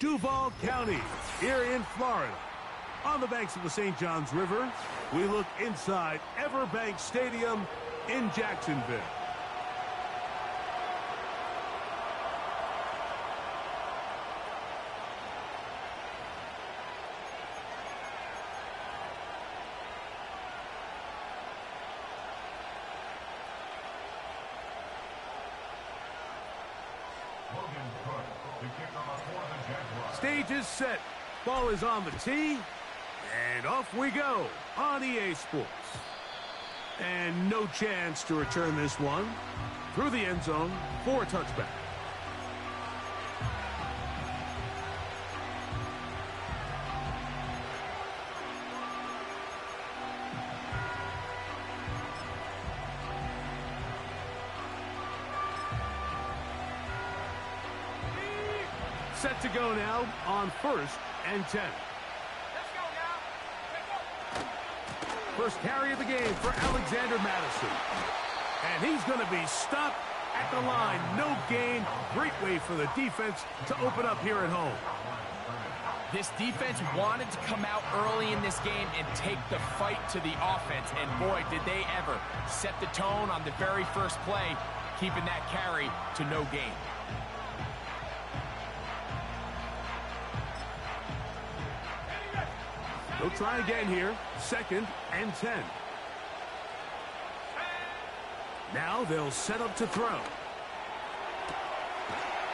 Duval County, here in Florida. On the banks of the St. Johns River, we look inside Everbank Stadium in Jacksonville. Stage is set. Ball is on the tee. And off we go on EA Sports. And no chance to return this one. Through the end zone for a touchback. Set to go now on 1st and 10. First carry of the game for Alexander Madison. And he's going to be stopped at the line. No gain. Great way for the defense to open up here at home. This defense wanted to come out early in this game and take the fight to the offense. And boy, did they ever set the tone on the very first play, keeping that carry to no gain. They'll try again here. 2nd and 10. Now they'll set up to throw.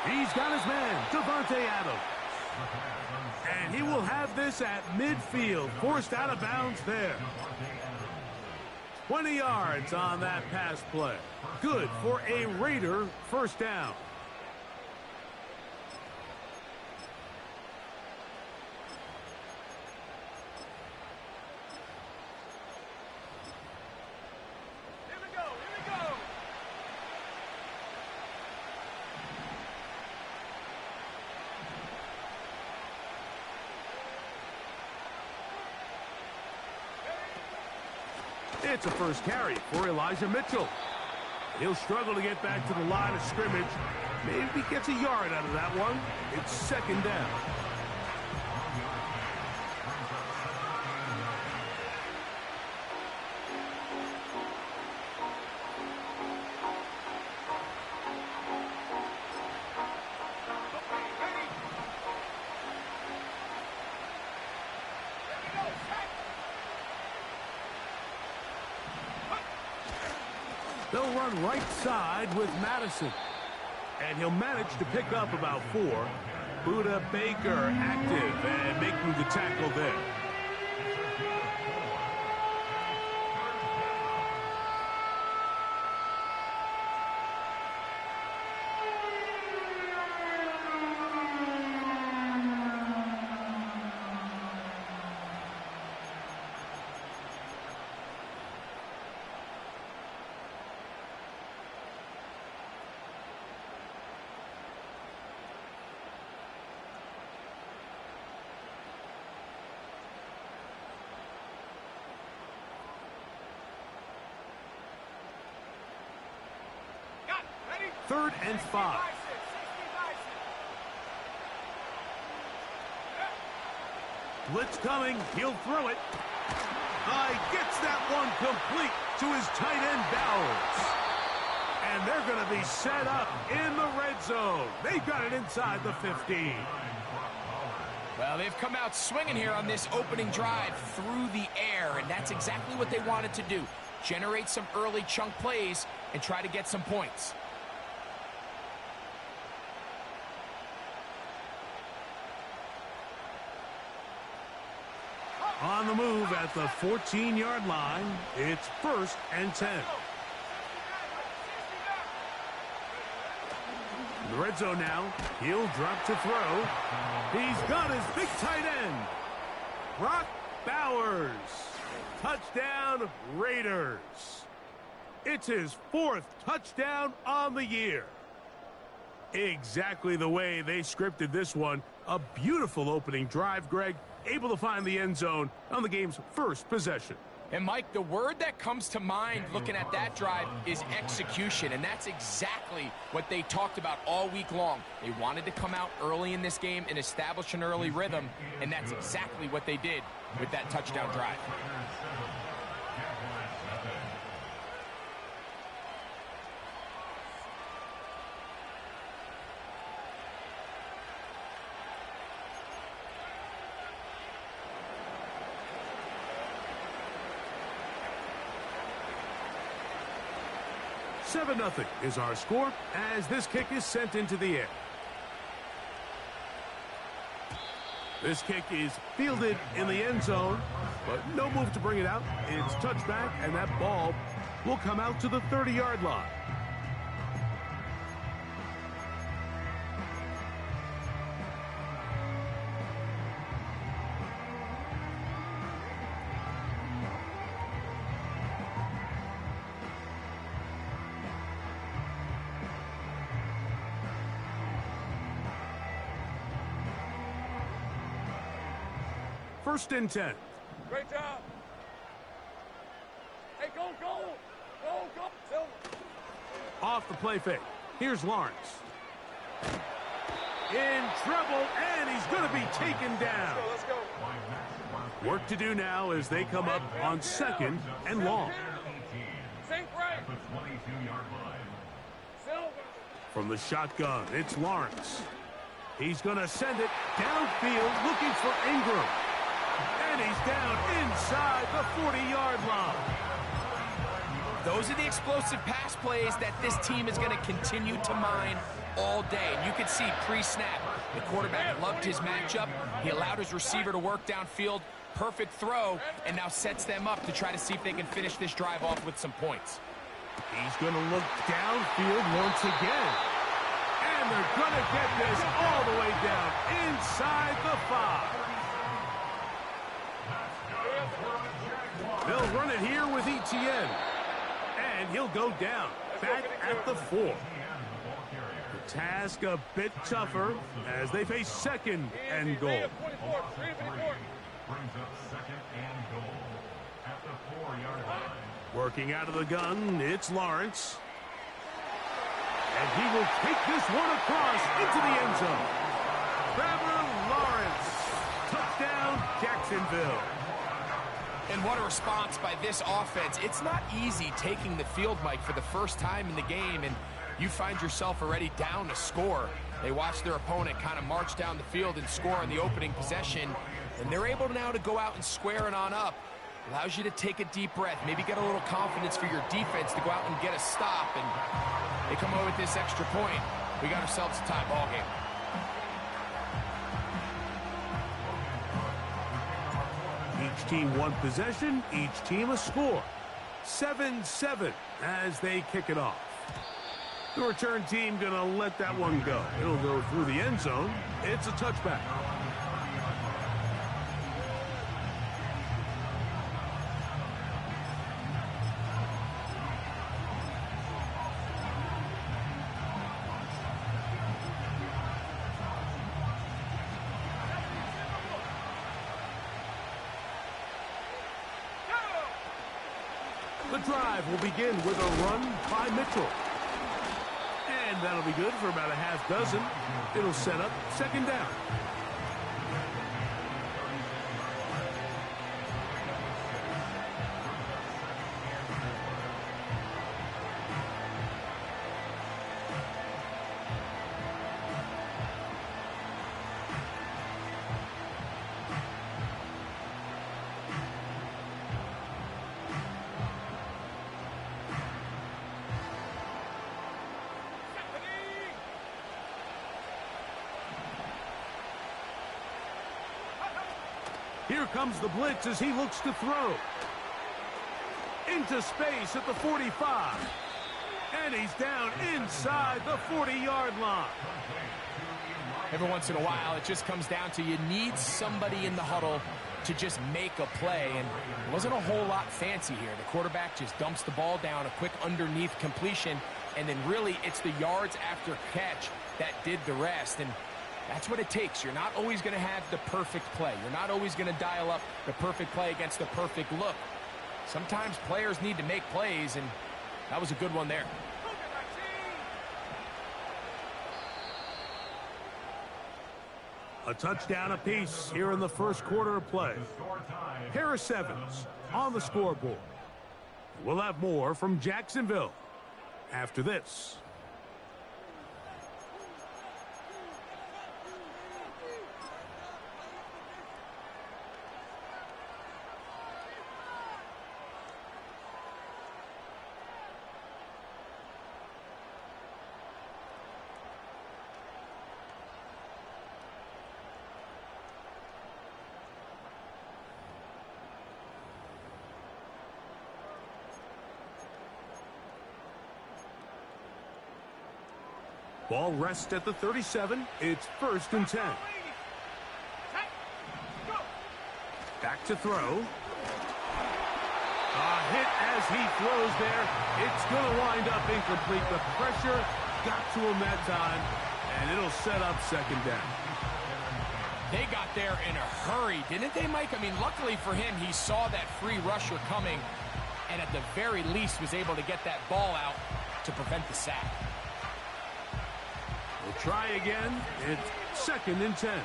He's got his man, Davante Adams. And he will have this at midfield. Forced out of bounds there. 20 yards on that pass play. Good for a Raider first down. It's a first carry for Elijah Mitchell. He'll struggle to get back to the line of scrimmage. Maybe he gets a yard out of that one. It's 2nd down. They'll run right side with Madison. And he'll manage to pick up about 4. Buda Baker active and making the tackle there. Third and 5. Blitz coming. He'll throw it. Gets that one complete to his tight end, Bowers. And they're going to be set up in the red zone. They've got it inside the 15. Well, they've come out swinging here on this opening drive through the air, and that's exactly what they wanted to do. Generate some early chunk plays and try to get some points. On the move at the 14-yard line, it's 1st and 10. In the red zone now, he'll drop to throw. He's got his big tight end, Brock Bowers. Touchdown, Raiders. It's his 4th touchdown on the year. Exactly the way they scripted this one. A beautiful opening drive, Greg. Able to find the end zone on the game's first possession. And, Mike, the word that comes to mind looking at that drive is execution, and that's exactly what they talked about all week long. They wanted to come out early in this game and establish an early rhythm, and that's exactly what they did with that touchdown drive. Seven 0 is our score as this kick is sent into the air. This kick is fielded in the end zone, but no move to bring it out. It's touchback, and that ball will come out to the 30-yard line. First and 10. Great job. Hey, go, go. Go, go. Silver. Off the play fake. Here's Lawrence. In trouble, and he's going to be taken down. Let's go. Work to do now as they come up on second and long. Sink right. Silver. From the shotgun, it's Lawrence. He's going to send it downfield looking for Ingram. And he's down inside the 40-yard line. Those are the explosive pass plays that this team is going to continue to mine all day. And you can see pre-snap, the quarterback loved his matchup. He allowed his receiver to work downfield. Perfect throw, and now sets them up to try to see if they can finish this drive off with some points. He's going to look downfield once again. And they're going to get this all the way down inside the 5. They'll run it here with Etienne. And he'll go down, back at the 4. The task a bit tougher as they face second and goal. Brings up second and goal at the 4-yard line. Working out of the gun, it's Lawrence. And he will take this one across into the end zone. Trevor Lawrence. Touchdown, Jacksonville. And what a response by this offense. It's not easy taking the field, Mike, for the first time in the game, and you find yourself already down to score. They watch their opponent kind of march down the field and score on the opening possession, and they're able now to go out and square it on up. Allows you to take a deep breath, maybe get a little confidence for your defense to go out and get a stop, and they come away with this extra point. We got ourselves a tie ball game. Each team one possession, each team a score. 7-7 as they kick it off. The return team going to let that one go. It'll go through the end zone. It's a touchback. The drive will begin with a run by Mitchell. And that'll be good for about a half dozen. It'll set up second down. Here comes the blitz as he looks to throw. Into space at the 45. And he's down inside the 40-yard line. Every once in a while, it just comes down to you need somebody in the huddle to just make a play, and it wasn't a whole lot fancy here. The quarterback just dumps the ball down, a quick underneath completion, and then really it's the yards after catch that did the rest, and that's what it takes. You're not always going to have the perfect play. You're not always going to dial up the perfect play against the perfect look. Sometimes players need to make plays, and that was a good one there. A touchdown apiece here in the first quarter of play. Harris Evans on the scoreboard. We'll have more from Jacksonville after this. Ball rests at the 37. It's 1st and 10. Back to throw. A hit as he throws there. It's going to wind up incomplete. The pressure got to him that time, and it'll set up 2nd down. They got there in a hurry, didn't they, Mike? I mean, luckily for him, he saw that free rusher coming, and at the very least was able to get that ball out to prevent the sack. We'll try again. It's 2nd and 10.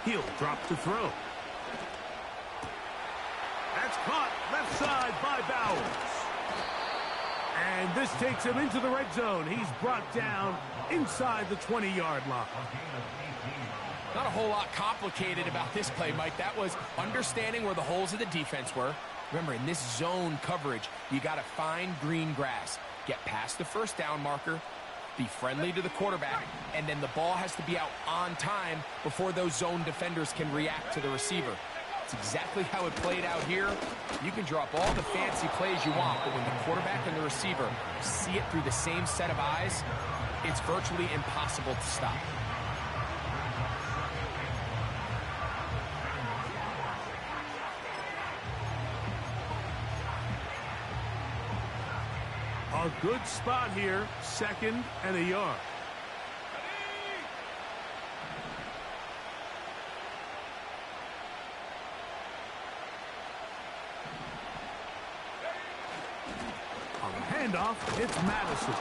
He'll drop to throw. That's caught left side by Bowers. And this takes him into the red zone. He's brought down inside the 20-yard line. Not a whole lot complicated about this play, Mike. That was understanding where the holes of the defense were. Remember, in this zone coverage, you got to find green grass. Get past the 1st down marker, be friendly to the quarterback, and then the ball has to be out on time before those zone defenders can react to the receiver. It's exactly how it played out here. You can drop all the fancy plays you want, but when the quarterback and the receiver see it through the same set of eyes, it's virtually impossible to stop. A good spot here, 2nd and a yard. On the handoff, it's Madison.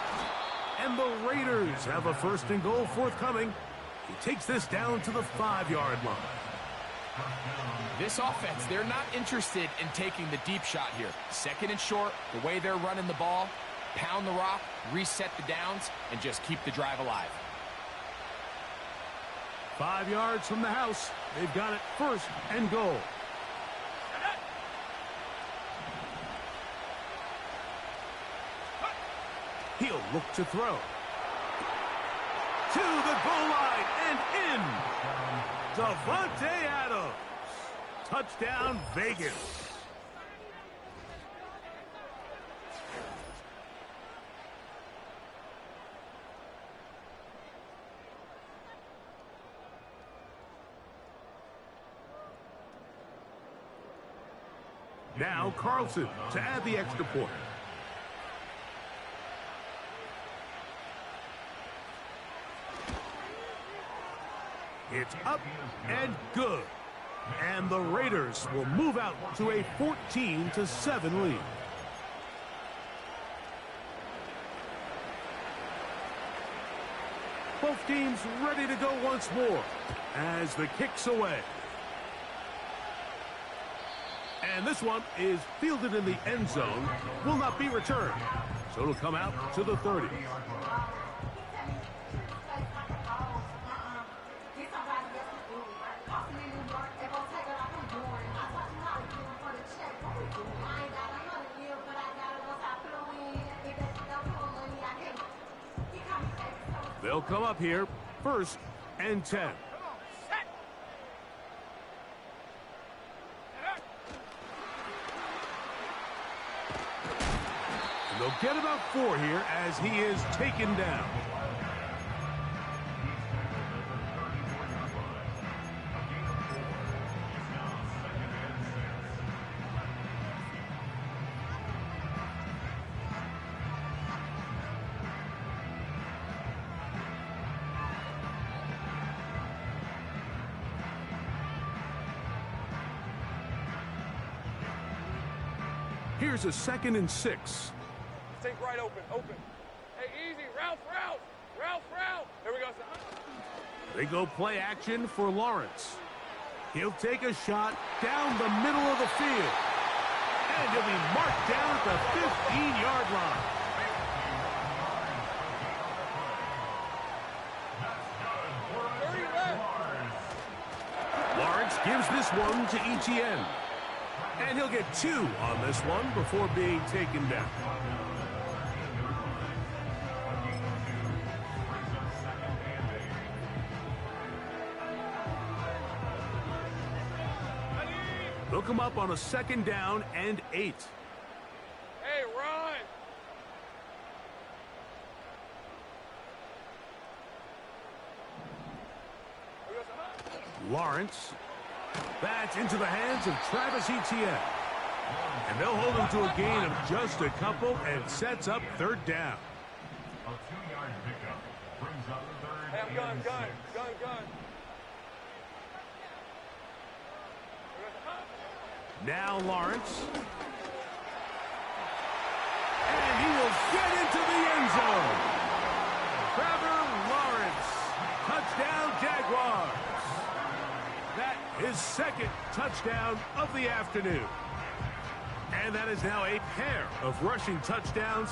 And the Raiders have a 1st and goal forthcoming. He takes this down to the 5-yard line. This offense, they're not interested in taking the deep shot here. 2nd and short, the way they're running the ball, pound the rock, reset the downs, and just keep the drive alive. 5 yards from the house. They've got it 1st and goal. He'll look to throw. To the goal line and in. Davante Adams. Touchdown, Vegas. Now Carlson to add the extra point. It's up and good. And the Raiders will move out to a 14-7 lead. Both teams ready to go once more as the kick's away. And this one is fielded in the end zone, will not be returned. So it'll come out to the 30. They'll come up here, 1st and 10. And they'll get about 4 here as he is taken down. Here's a 2nd and 6. Sink right open, open. Hey, easy, route. Here we go, son. They go play action for Lawrence. He'll take a shot down the middle of the field. And he'll be marked down at the 15-yard line. Lawrence gives this one to Etienne. And he'll get 2 on this one before being taken down. They'll come up on a 2nd down and 8. Hey, run. Here we go, son. Lawrence. That's into the hands of Travis Etienne. And they'll hold him to a gain of just a couple and sets up 3rd down. A 2-yard pickup brings up 3rd Hey, I'm gun. and 6. Now Lawrence. And he will get into the end zone. Trevor Lawrence. Touchdown Jaguars. That is 2nd touchdown of the afternoon. And that is now a pair of rushing touchdowns.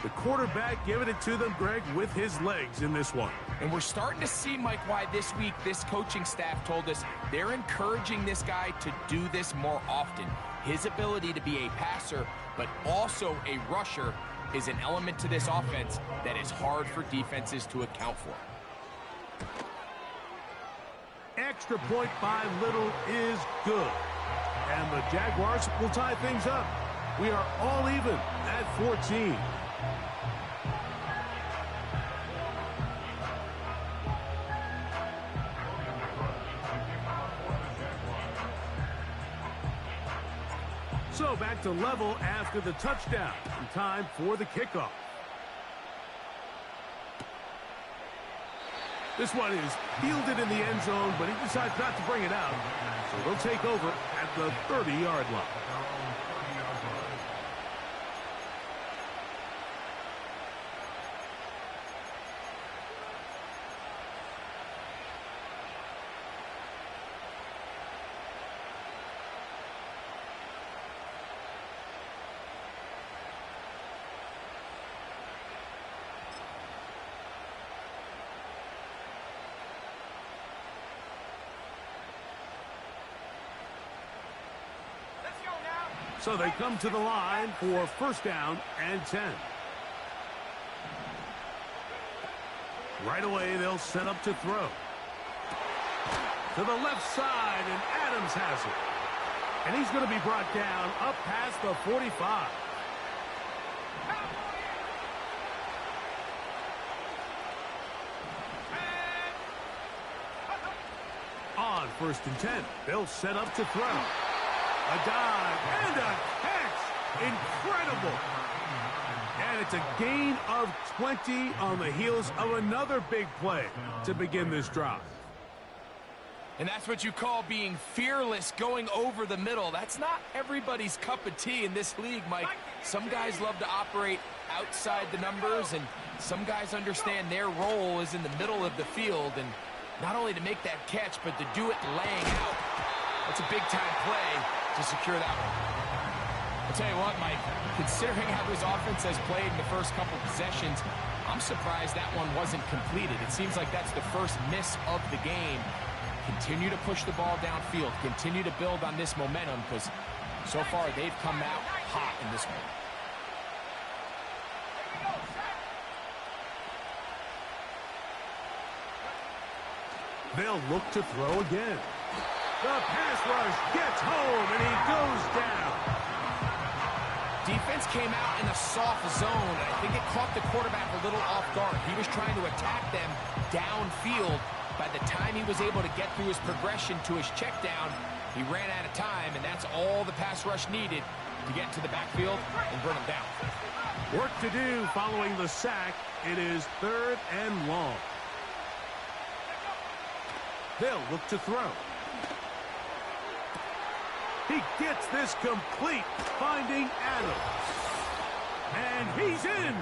The quarterback giving it to them, Greg, with his legs in this one. And we're starting to see, Mike, why this week this coaching staff told us they're encouraging this guy to do this more often. His ability to be a passer, but also a rusher, is an element to this offense that is hard for defenses to account for. Extra point by Little is good. And the Jaguars will tie things up. We are all even at 14. So back to level after the touchdown. And time for the kickoff. This one is fielded in the end zone, but he decides not to bring it out. So they'll take over at the 30-yard line. So they come to the line for 1st down and 10. Right away, they'll set up to throw. To the left side, and Adams has it. And he's going to be brought down up past the 45. On 1st and 10, they'll set up to throw. A dive and a catch. Incredible. And it's a gain of 20 on the heels of another big play to begin this drive. And that's what you call being fearless, going over the middle. That's not everybody's cup of tea in this league, Mike. Some guys love to operate outside the numbers, and some guys understand their role is in the middle of the field, and not only to make that catch, but to do it laying out. That's a big-time play to secure that one. I'll tell you what, Mike, considering how this offense has played in the first couple possessions, I'm surprised that one wasn't completed. It seems like that's the first miss of the game. Continue to push the ball downfield. Continue to build on this momentum, because so far they've come out hot in this one. They'll look to throw again. The pass rush gets home, and he goes down. Defense came out in a soft zone, and I think it caught the quarterback a little off guard. He was trying to attack them downfield. By the time he was able to get through his progression to his check down, he ran out of time, and that's all the pass rush needed to get to the backfield and bring him down. Work to do following the sack. It is 3rd and long. They'll look to throw. He gets this complete, finding Adams. And he's in.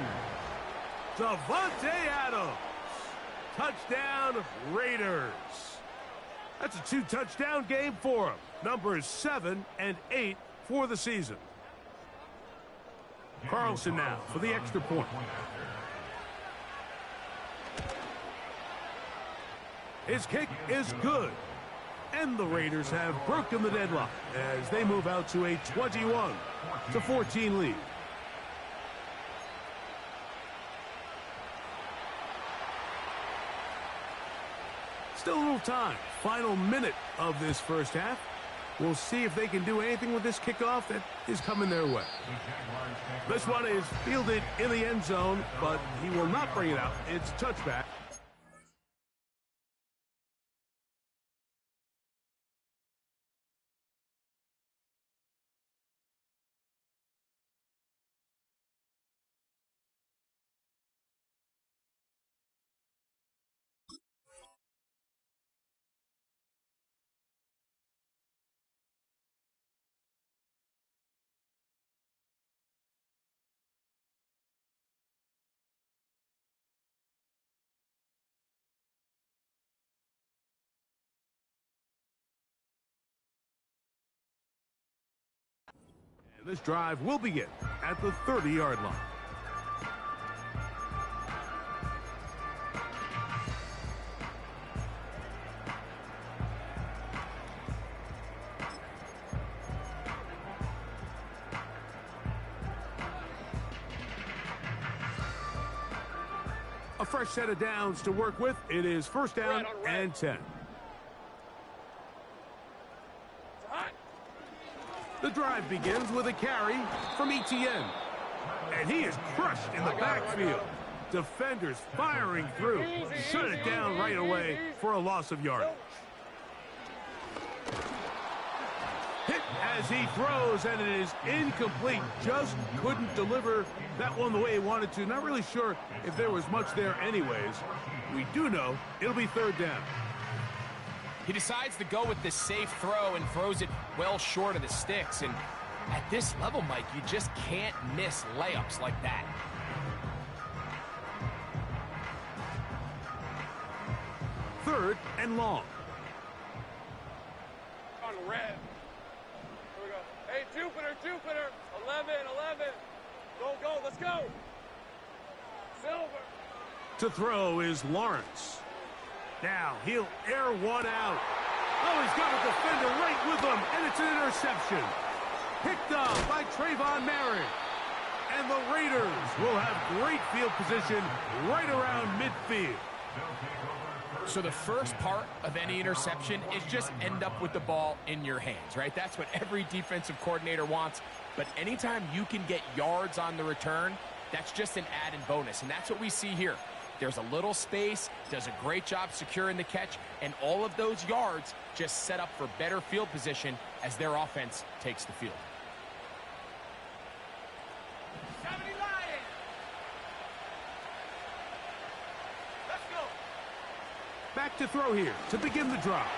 Davante Adams. Touchdown, Raiders. That's a 2-touchdown game for him. Numbers 7 and 8 for the season. Carlson now for the extra point. His kick is good. And the Raiders have broken the deadlock as they move out to a 21-14 lead. Still a little time. Final minute of this first half. We'll see if they can do anything with this kickoff that is coming their way. This one is fielded in the end zone, but he will not bring it out. It's touchback. This drive will begin at the 30-yard line. A fresh set of downs to work with. It is first down and 10. The drive begins with a carry from Etienne. And he is crushed in the backfield. Defenders firing through. Shut it down right away for a loss of yardage. Hit as he throws, and it is incomplete. Just couldn't deliver that one the way he wanted to. Not really sure if there was much there anyways. We do know it'll be third down. He decides to go with the safe throw and throws it well short of the sticks. And at this level, Mike, you just can't miss layups like that. Third and long. On red. Here we go. Hey, Jupiter. 11. Go, let's go. Silver. To throw is Lawrence. Now he'll air one out. Oh, he's got a defender right with him, and it's an interception. Picked up by Trayvon Merritt. And the Raiders will have great field position right around midfield. So the first part of any interception is just end up with the ball in your hands, right? That's what every defensive coordinator wants. But anytime you can get yards on the return, that's just an added bonus. And that's what we see here. There's a little space, does a great job securing the catch, and all of those yards just set up for better field position as their offense takes the field. 70 Lions. Let's go. Back to throw here to begin the drive.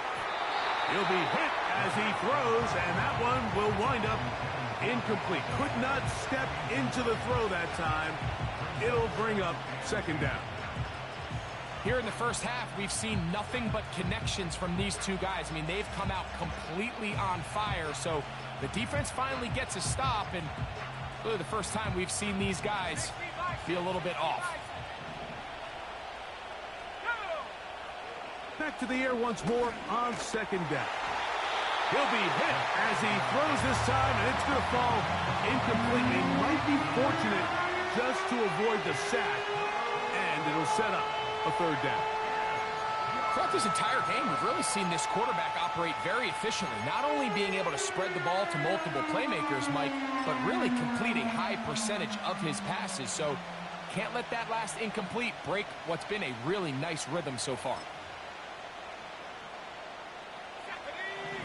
He'll be hit as he throws, and that one will wind up incomplete. Could not step into the throw that time. It'll bring up second down. Here in the first half, we've seen nothing but connections from these two guys. I mean, they've come out completely on fire, so the defense finally gets a stop, and really the first time we've seen these guys feel a little bit off. Back to the air once more on second down. He'll be hit as he throws this time, and it's going to fall incomplete. He might be fortunate just to avoid the sack, and it'll set up a third down. Throughout this entire game, we've really seen this quarterback operate very efficiently, not only being able to spread the ball to multiple playmakers, Mike, but really complete a high percentage of his passes. So can't let that last incomplete break what's been a really nice rhythm so far.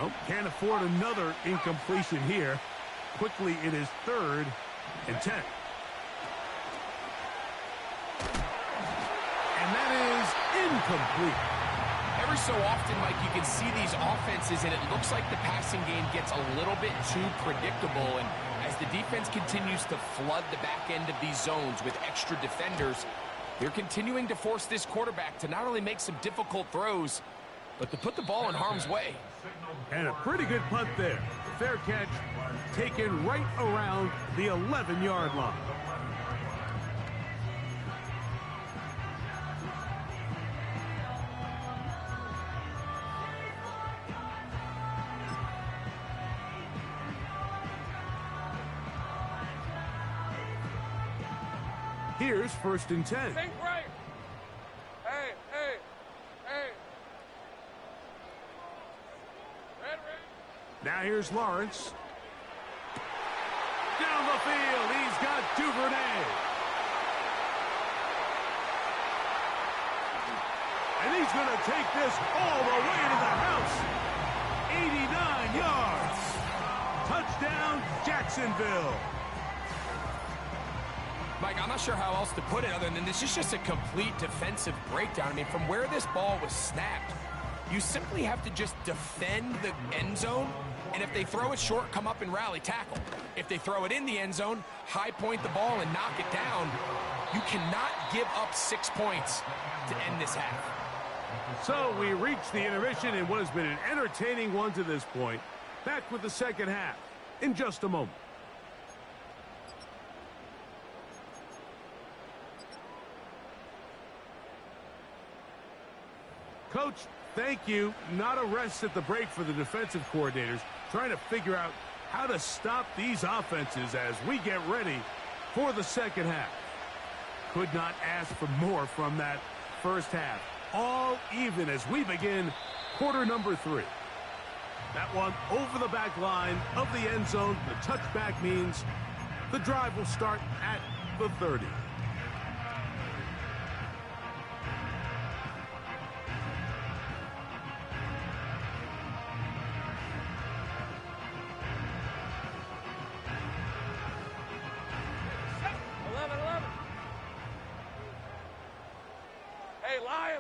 Nope, can't afford another incompletion here. Quickly, it is third and 10. And that is incomplete. Every Every so often, Mike, you can see these offenses, and it looks like the passing game gets a little bit too predictable. And as the defense continues to flood the back end of these zones with extra defenders, they're continuing to force this quarterback to not only make some difficult throws, but to put the ball in harm's way. And a pretty good punt there. Fair catch taken right around the 11-yard line. Here's 1st and 10. Think right. Hey, hey, hey. Red. Now here's Lawrence. Down the field, he's got Duvernay. And he's going to take this all the way to the house. 89 yards. Touchdown, Jacksonville. Mike, I'm not sure how else to put it other than this is just a complete defensive breakdown. I mean, from where this ball was snapped, you simply have to just defend the end zone, and if they throw it short, come up and rally tackle. If they throw it in the end zone, high point the ball and knock it down. You cannot give up 6 points to end this half. So we reach the intermission in what has been an entertaining one to this point. Back with the second half in just a moment. Coach, thank you. Not a rest at the break for the defensive coordinators, trying to figure out how to stop these offenses as we get ready for the second half. Could not ask for more from that first half. All even as we begin quarter number 3. That one over the back line of the end zone. The touchback means the drive will start at the 30.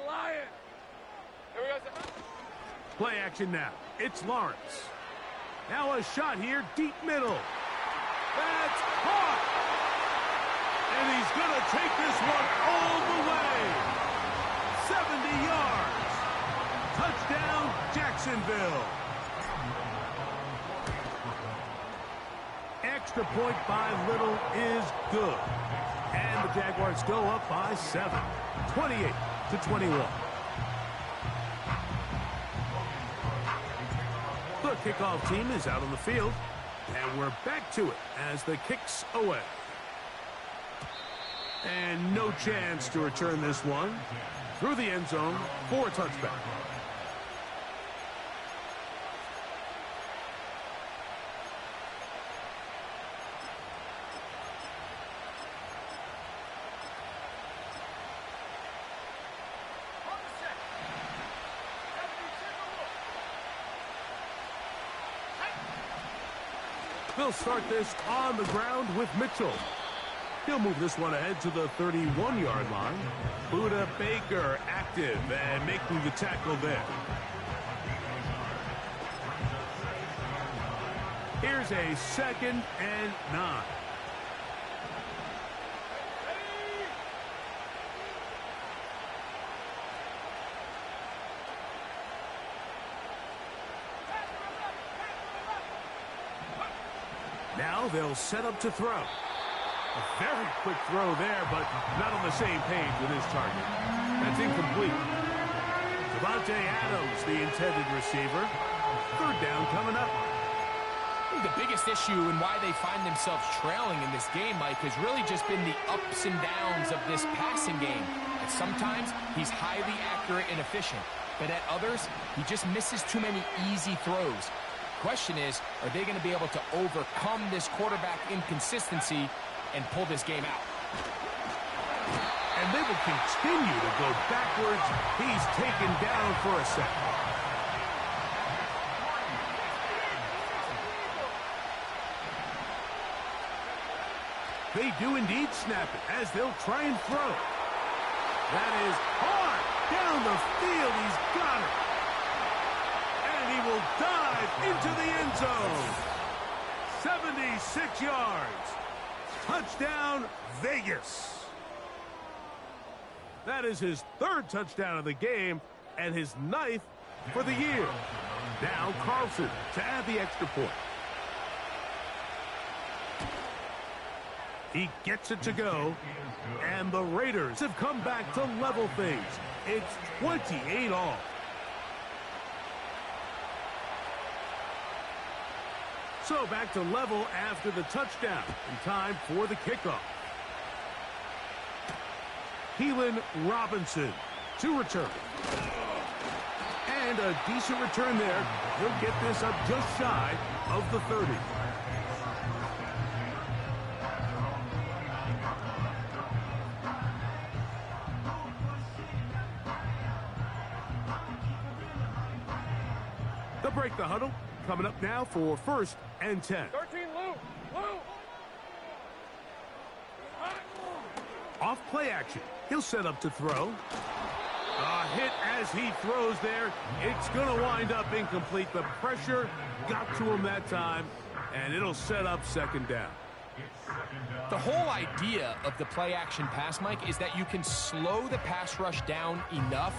Lion. Here we go. Play action now. It's Lawrence. Now a shot here, deep middle. That's caught. And he's going to take this one all the way. 70 yards. Touchdown, Jacksonville. Extra point by Little is good. And the Jaguars go up by 7. 28-21. The kickoff team is out on the field, and we're back to it as the kick's away. And no chance to return this one through the end zone for a touchback. They'll start this on the ground with Mitchell. He'll move this one ahead to the 31-yard line. Buda Baker active and making the tackle there. Here's a 2nd and 9. Now they'll set up to throw. A very quick throw there, but not on the same page with his target. That's incomplete. Devontae Adams, the intended receiver. 3rd down coming up. I think the biggest issue and why they find themselves trailing in this game, Mike, has really just been the ups and downs of this passing game. And sometimes he's highly accurate and efficient, but at others, he just misses too many easy throws. Question is, are they going to be able to overcome this quarterback inconsistency and pull this game out? And they will continue to go backwards. He's taken down for a second. They do indeed snap it as they'll try and throw. That is hard. Down the field, he's got it. And he will dive into the end zone. 76 yards. Touchdown, Vegas. That is his third touchdown of the game and his 9th for the year. Now Carlson to add the extra point. He gets it to go, and the Raiders have come back to level things. It's 28 all. So back to level after the touchdown, and time for the kickoff. Keelan Robinson to return. And a decent return there. He'll get this up just shy of the 30. They'll break the huddle. Coming up now for 1st and 10. 13, Lou. Off play action. He'll set up to throw. A hit as he throws there. It's going to wind up incomplete. The pressure got to him that time, and it'll set up 2nd down. The whole idea of the play action pass, Mike, is that you can slow the pass rush down enough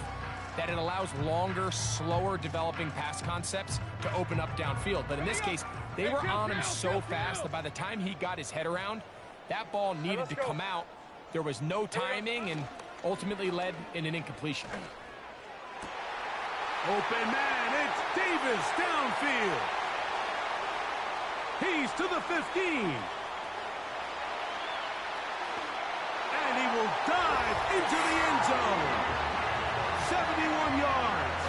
that it allows longer, slower developing pass concepts to open up downfield. But in this case, they were on him so fast that by the time he got his head around, that ball needed to come out. There was no timing and ultimately led in an incompletion. Open man, it's Davis downfield. He's to the 15. And he will dive into the end zone. 71 yards.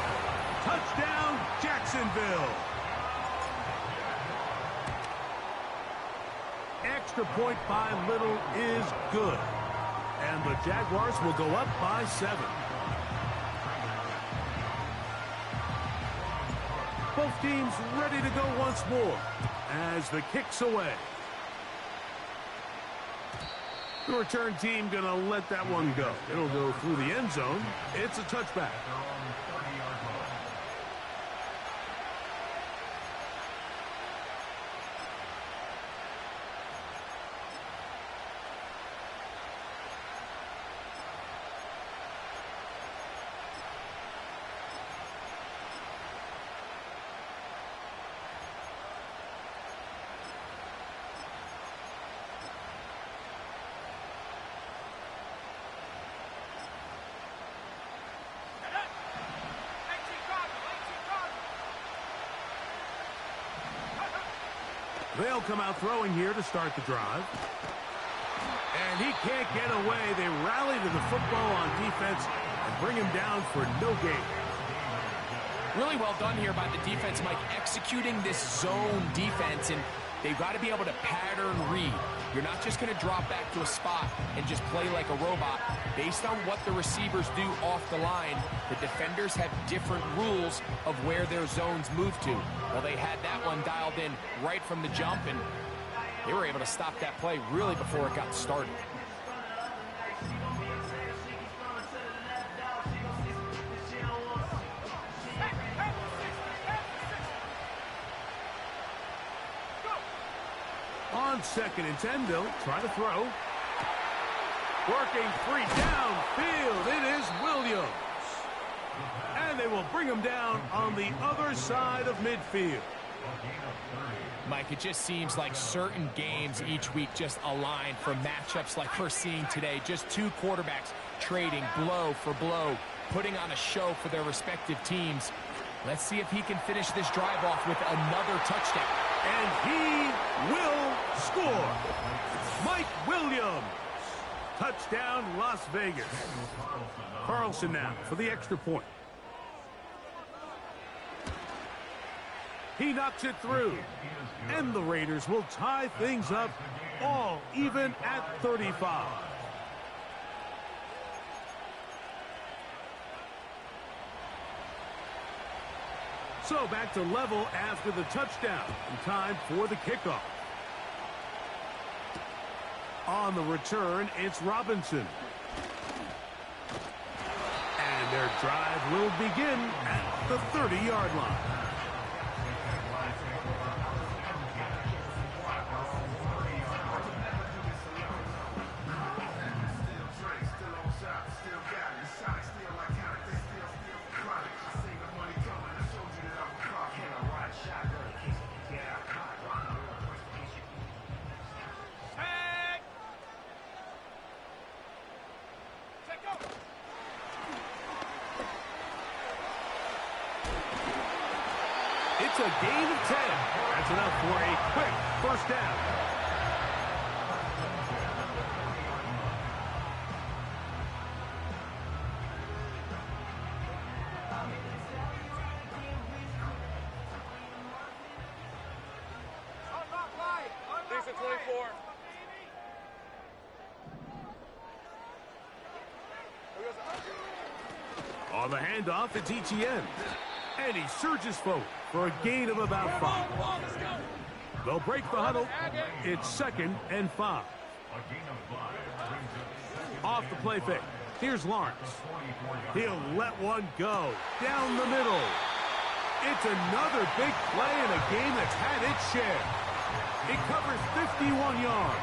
Touchdown, Jacksonville. Extra point by Little is good. And the Jaguars will go up by 7. Both teams ready to go once more as the kick's away. The return team going to let that one go. It'll go through the end zone. It's a touchback. They'll come out throwing here to start the drive. And he can't get away. They rally to the football on defense and bring him down for no gain. Really well done here by the defense, Mike, executing this zone defense, and they've got to be able to pattern read. You're not just going to drop back to a spot and just play like a robot. Based on what the receivers do off the line, the defenders have different rules of where their zones move to. Well, they had that one dialed in right from the jump, and they were able to stop that play really before it got started. On 2nd and 10, they'll try to throw. Working 3 downfield. It is Williams. And they will bring him down on the other side of midfield. Mike, it just seems like certain games each week just align for matchups like we're seeing today. Just two quarterbacks trading blow for blow, putting on a show for their respective teams. Let's see if he can finish this drive off with another touchdown. And he will score. Mike Williams. Touchdown, Las Vegas. Carlson now for the extra point. He knocks it through. And the Raiders will tie things up all even at 35. So back to level after the touchdown. And time for the kickoff. On the return, it's Robinson. And Their drive will begin at the 30-yard line. It's a gain of 10. That's enough for a quick first down. Decent 24. On the handoff, it's Etienne. And he surges forward for a gain of about 5. They'll break the huddle. It's 2nd and 5. Off the play fake. Here's Lawrence. He'll let one go down the middle. It's another big play in a game that's had its share. It covers 51 yards.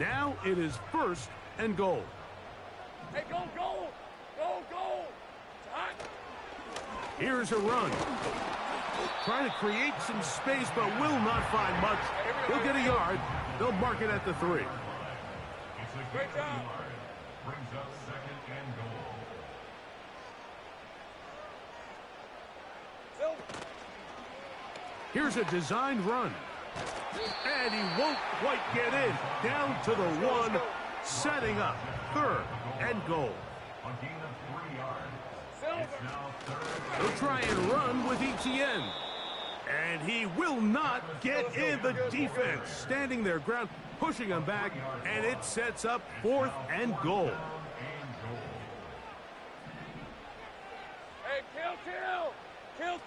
Now it is 1st and goal. Hey, go, go! Go, go! It's hot. Here's a run. Trying to create some space, but will not find much. He'll get a yard. They'll mark it at the 3. Great job. Brings up 2nd and goal. Silver. Here's a designed run. And he won't quite get in. Down to the 1, setting up 3rd and goal. A gain of 3 yards. It's now 3rd. He'll try and run with Etienne. And he will not get in. The defense standing their ground, pushing him back, and it sets up 4th and goal. Hey, kill! Kill!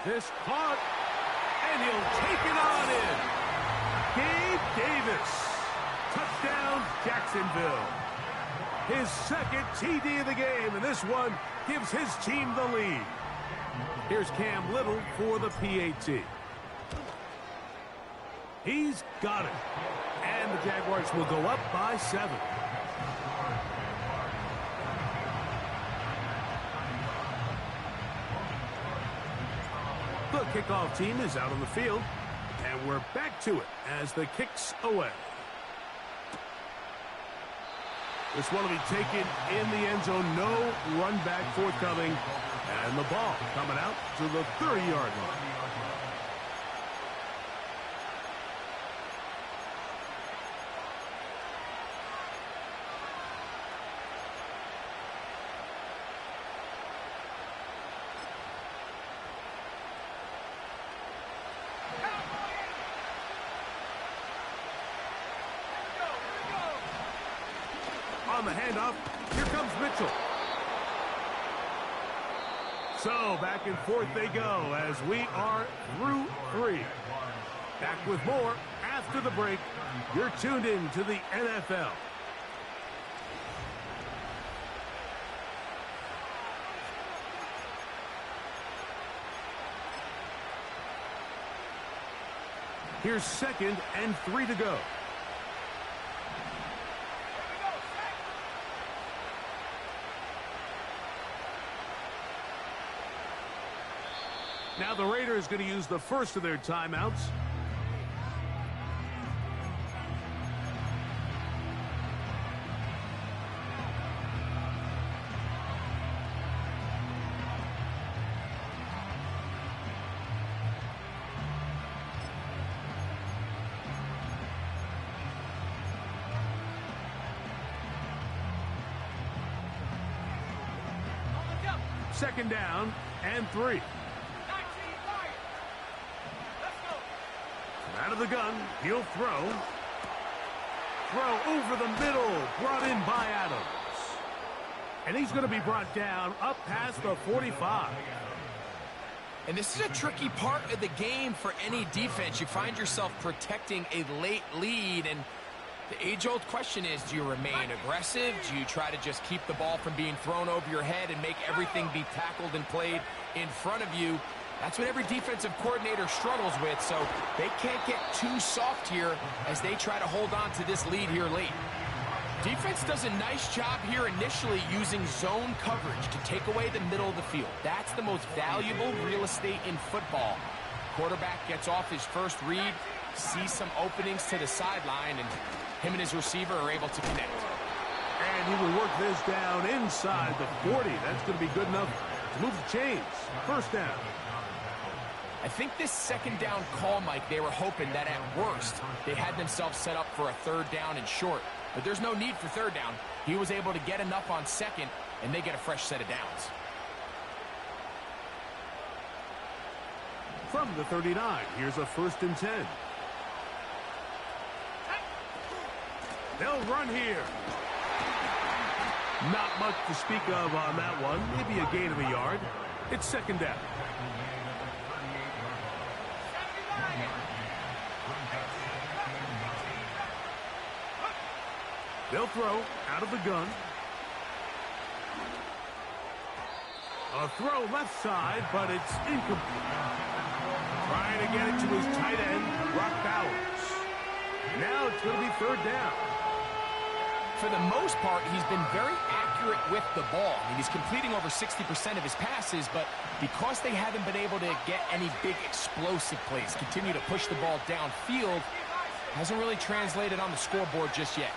This caught, and he'll take it on in. Gabe Davis. Touchdown, Jacksonville. His 2nd TD of the game, and this one gives his team the lead. Here's Cam Little for the PAT. He's got it. And the Jaguars will go up by 7. The kickoff team is out on the field, and we're back to it as the kick's away. This one will be taken in the end zone. No run back forthcoming, and the ball coming out to the 30-yard line. On the handoff, here comes Mitchell. So back and forth they go as we are through 3. Back with more after the break. You're tuned in to the NFL. Here's 2nd and 3 to go. Now the Raiders going to use the first of their timeouts. Second down and 3. Out of the gun, he'll throw. throw over the middle, brought in by Adams. And he's going to be brought down up past the 45. And this is a tricky part of the game for any defense. You find yourself protecting a late lead, and the age-old question is, do you remain aggressive? Do you try to just keep the ball from being thrown over your head and make everything be tackled and played in front of you? That's what every defensive coordinator struggles with, so they can't get too soft here as they try to hold on to this lead here late. Defense does a nice job here initially using zone coverage to take away the middle of the field. That's the most valuable real estate in football. Quarterback gets off his first read, sees some openings to the sideline, and him and his receiver are able to connect. And he will work this down inside the 40. That's going to be good enough to move the chains. First down. I think this second down call, Mike, they were hoping that at worst they had themselves set up for a third down and short. But there's no need for third down. He was able to get enough on second, and they get a fresh set of downs. From the 39, here's a 1st and 10. They'll run here. Not much to speak of on that one. Maybe a gain of a yard. It's 2nd down. They'll throw out of the gun. A throw left side, but it's incomplete. Trying to get it to his tight end, Brock Bowers. Now it's going to be 3rd down. For the most part, he's been very accurate with the ball. I mean, he's completing over 60% of his passes, but because they haven't been able to get any big explosive plays, continue to push the ball downfield, hasn't really translated on the scoreboard just yet.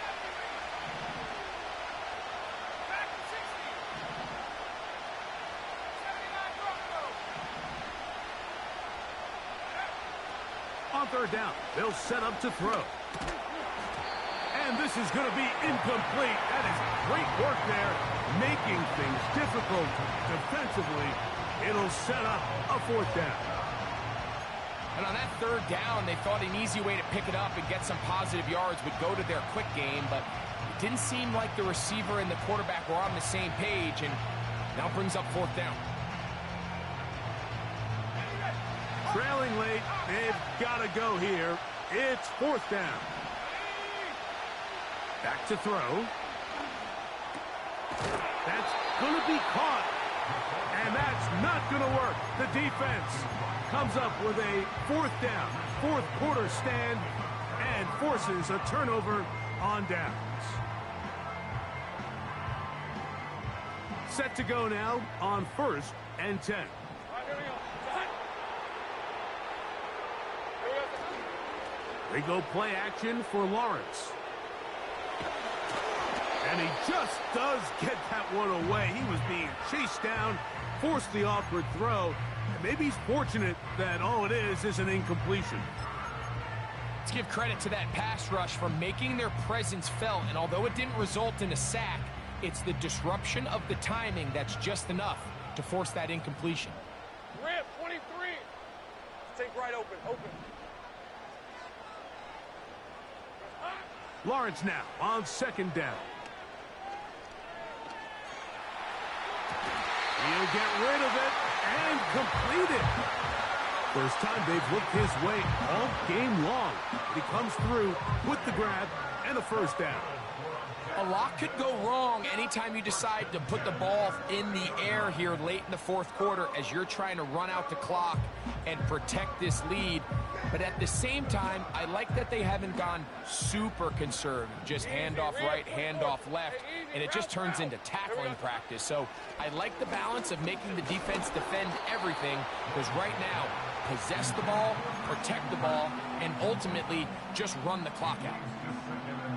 On 3rd down, they'll set up to throw. And this is going to be incomplete. That is great work there, making things difficult defensively. It'll set up a 4th down. And on that 3rd down, they thought an easy way to pick it up and get some positive yards would go to their quick game, but it didn't seem like the receiver and the quarterback were on the same page, and now brings up 4th down. Trailing late, they've got to go here. It's 4th down. Back to throw. That's going to be caught. And that's not going to work. The defense comes up with a 4th down, 4th quarter stand, and forces a turnover on downs. Set to go now on 1st and 10. They go play action for Lawrence. And he just does get that one away. He was being chased down, forced the awkward throw. And maybe he's fortunate that all it is an incompletion. Let's give credit to that pass rush for making their presence felt. And although it didn't result in a sack, it's the disruption of the timing that's just enough to force that incompletion. Rip, 23. Take right open. Lawrence now on 2nd down. He'll get rid of it and complete it. First time they've looked his way all game long. He comes through with the grab and a 1st down. A lot could go wrong anytime you decide to put the ball in the air here late in the 4th quarter as you're trying to run out the clock and protect this lead. But at the same time, I like that they haven't gone super conservative. Just handoff right, handoff left, and it just turns into tackling practice. So I like the balance of making the defense defend everything, because right now, possess the ball, protect the ball, and ultimately just run the clock out.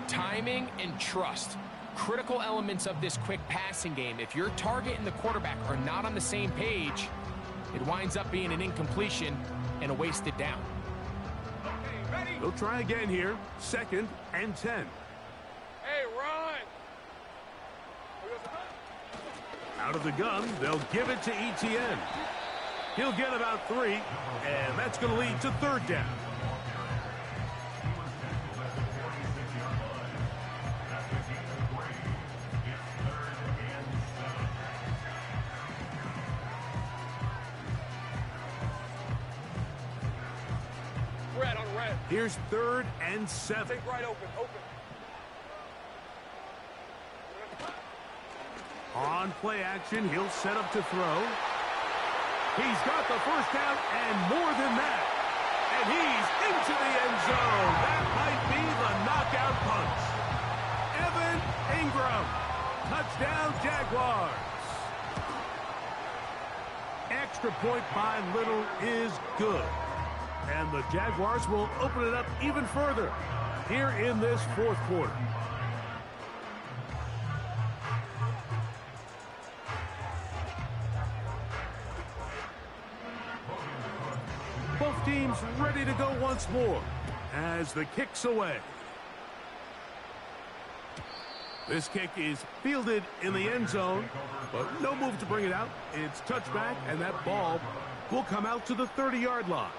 Timing and trust, critical elements of this quick passing game. If your target and the quarterback are not on the same page, it winds up being an incompletion and a wasted down. They'll try again here, 2nd and 10. Hey, run! Out of the gun, they'll give it to Etienne. He'll get about 3, and that's going to lead to 3rd down. Here's 3rd and 7. Take right, open, open. On play action, he'll set up to throw. He's got the first down and more than that. And he's into the end zone. That might be the knockout punch. Evan Ingram. Touchdown, Jaguars. Extra point by Little is good. And the Jaguars will open it up even further here in this 4th quarter. Both teams ready to go once more as the kick's away. This kick is fielded in the end zone, but no move to bring it out. It's touchback, and that ball will come out to the 30-yard line.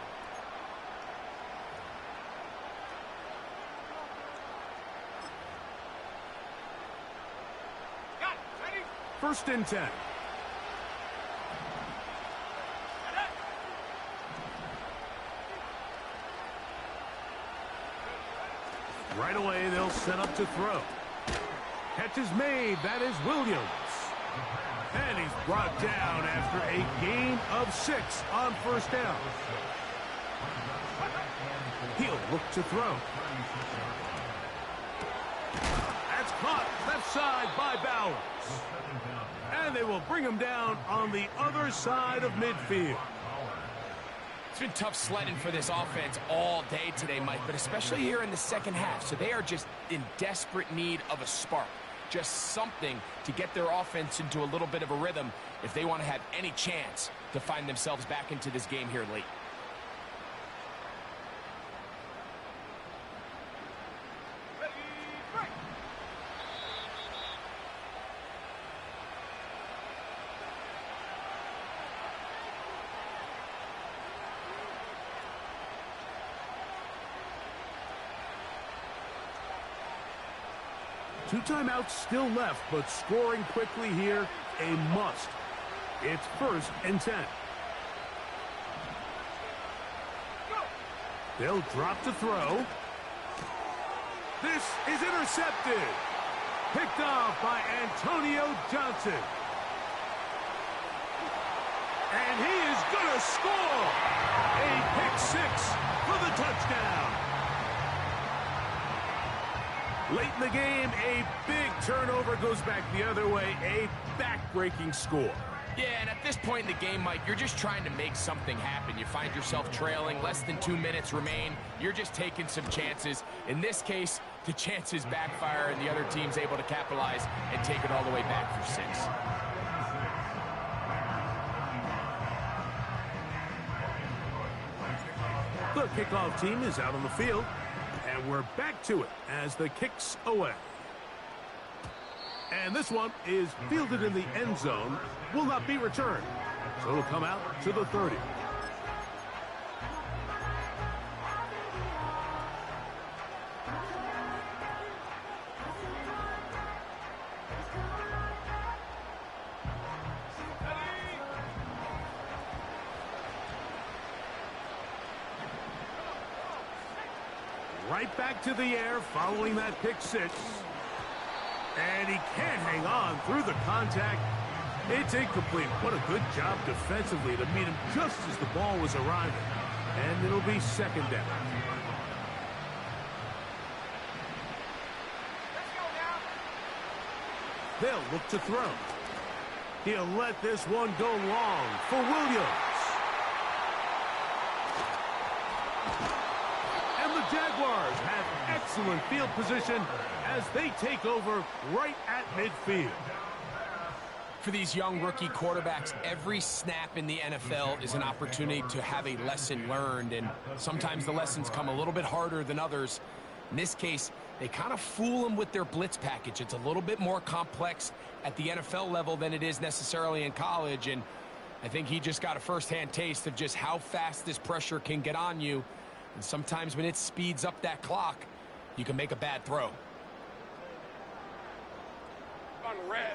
First and 10. Right away, they'll set up to throw. Catch is made. That is Williams. And he's brought down after a gain of 6 on first down. He'll look to throw. That's caught left side by Bowers. And they will bring him down on the other side of midfield. It's been tough sledding for this offense all day today, Mike, but especially here in the second half. So they are just in desperate need of a spark. Just something to get their offense into a little bit of a rhythm if they want to have any chance to find themselves back into this game here late. Two timeouts still left, but scoring quickly here, a must. It's 1st and 10. They'll drop to throw. This is intercepted. Picked off by Antonio Johnson. And he is going to score. A pick 6 for the touchdown. Late in the game, a big turnover goes back the other way, a back-breaking score. Yeah, and at this point in the game, Mike, you're just trying to make something happen. You find yourself trailing, less than 2 minutes remain. You're just taking some chances. In this case, the chances backfire, and the other team's able to capitalize and take it all the way back for 6. The kickoff team is out on the field. And we're back to it as the kick's away. And this one is fielded in the end zone, will not be returned. So it'll come out to the 30. Right back to the air following that pick 6. And he can't hang on through the contact. It's incomplete. What a good job defensively to meet him just as the ball was arriving. And it'll be 2nd down. They'll look to throw. He'll let this one go long for Williams. Jaguars have excellent field position as they take over right at midfield. For these young rookie quarterbacks, every snap in the NFL is an opportunity to have a lesson learned, and sometimes the lessons come a little bit harder than others. In this case, they kind of fool them with their blitz package. It's a little bit more complex at the NFL level than it is necessarily in college, and I think he just got a first-hand taste of just how fast this pressure can get on you. And sometimes when it speeds up that clock, you can make a bad throw. On red.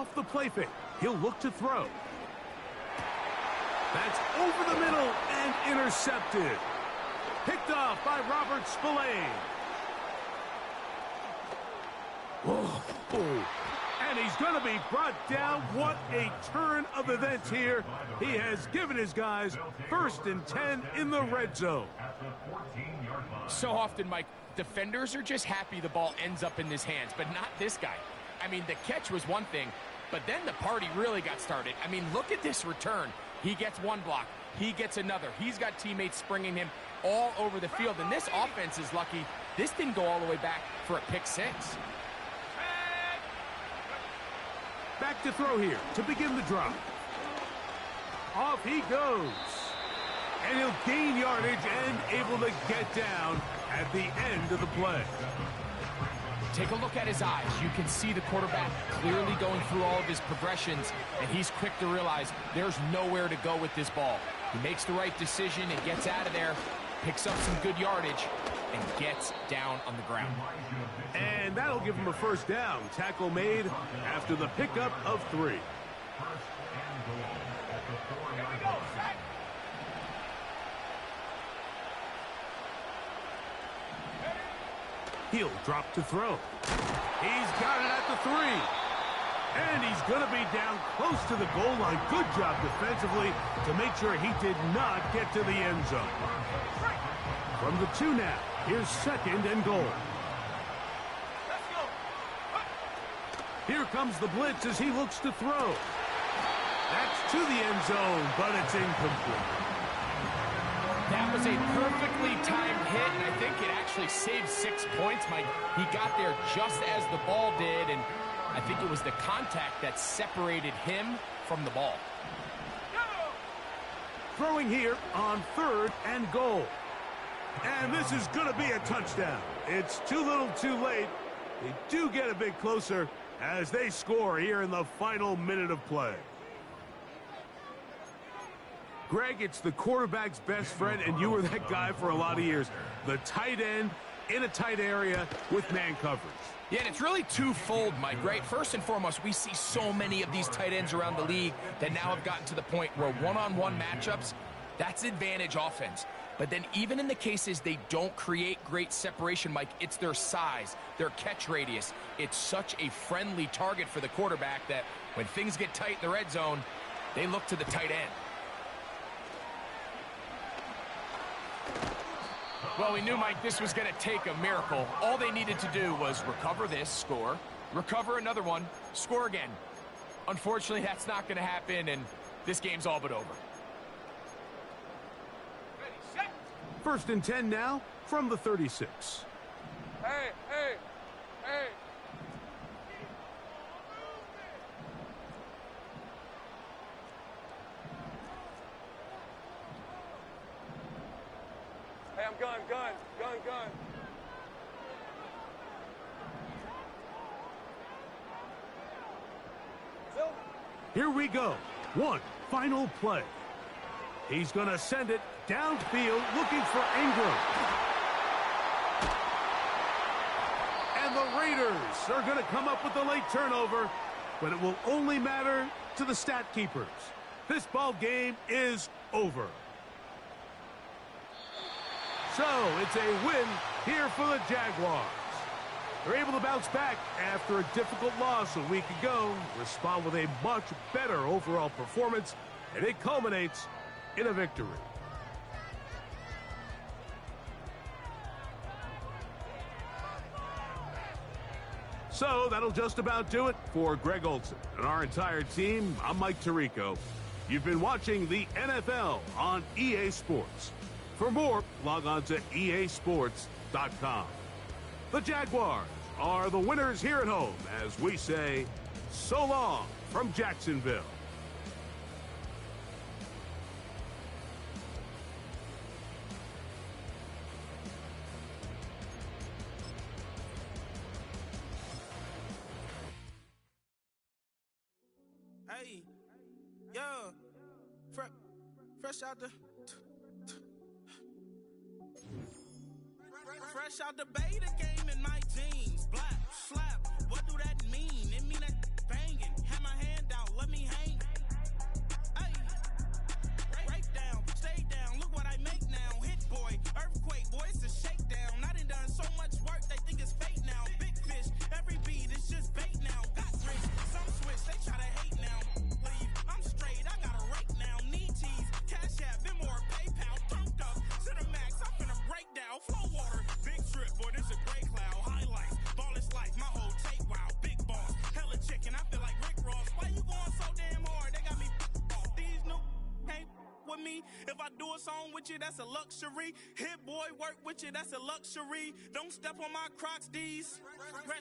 Off the play fake, he'll look to throw. That's over the middle and intercepted. Picked off by Robert Spillane. Oh. And he's going to be brought down. What a turn of events here. He has given his guys 1st and 10 in the red zone. So often, Mike, defenders are just happy the ball ends up in his hands, but not this guy. I mean, the catch was one thing, but then the party really got started. I mean, look at this return. He gets one block. He gets another. He's got teammates springing him all over the field, and this offense is lucky this didn't go all the way back for a pick 6. Back to throw here to begin the drive. Off he goes. And he'll gain yardage and able to get down at the end of the play. Take a look at his eyes. You can see the quarterback clearly going through all of his progressions, and he's quick to realize there's nowhere to go with this ball. He makes the right decision and gets out of there, picks up some good yardage, and gets down on the ground. And that'll give him a 1st down. Tackle made after the pickup of 3. He'll drop to throw. He's got it at the 3. And he's going to be down close to the goal line. Good job defensively to make sure he did not get to the end zone. From the 2 now, here's 2nd and goal. Here comes the blitz as he looks to throw. That's to the end zone, but it's incomplete. That was a perfectly timed hit, and I think it actually saved 6 points, Mike. He got there just as the ball did, and I think it was the contact that separated him from the ball. Throwing here on 3rd and goal. And this is going to be a touchdown. It's too little too late. They do get a bit closer as they score here in the final minute of play. Greg, it's the quarterback's best friend, and you were that guy for a lot of years. The tight end in a tight area with man coverage. Yeah, and it's really twofold, Mike, right? First and foremost, we see so many of these tight ends around the league that now have gotten to the point where one-on-one matchups, that's advantage offense. But then even in the cases they don't create great separation, Mike, it's their size, their catch radius. It's such a friendly target for the quarterback that when things get tight in the red zone, they look to the tight end. Well, we knew, Mike, this was going to take a miracle. All they needed to do was recover this, score, recover another one, score again. Unfortunately, that's not going to happen, and this game's all but over. 1st and 10 now from the 36. Hey. Hey, I'm gun. Here we go. One final play. He's going to send it downfield looking for Ingram. And the Raiders are going to come up with the late turnover, but it will only matter to the stat keepers. This ball game is over. So it's a win here for the Jaguars. They're able to bounce back after a difficult loss a week ago, respond with a much better overall performance, and it culminates in a victory. So that'll just about do it for Greg Olsen and our entire team. I'm Mike Tirico. You've been watching the NFL on EA Sports. For more, log on to easports.com. The Jaguars are the winners here at home as we say so long from Jacksonville. Hey, yeah, fresh out the beta game in my jeans, black slap. What do that mean? It mean that banging. Had my hand out, let me hang. Hey, break down, stay down. Look what I make now. Hit boy, earthquake, boy, it's a shakedown. I done done so much work, they think it's fake now. Big fish, every beat is just bait now. Got rich, some switch, they try to hate now. Leave, I'm straight, I got a rake now. Need tease, cash app, Venmo or PayPal. Turned up, Cinemax, I'm finna break down. Flow water, big trip, boy, this a gray cloud. Highlights, ball is life, my whole tape, wow. Big boss, hella chicken, I feel like Rick Ross. Why you going so damn hard? They got me off. These new can't with me. If I do a song with you, that's a luxury. Hit boy, work with you, that's a luxury. Don't step on my Crocs, D's.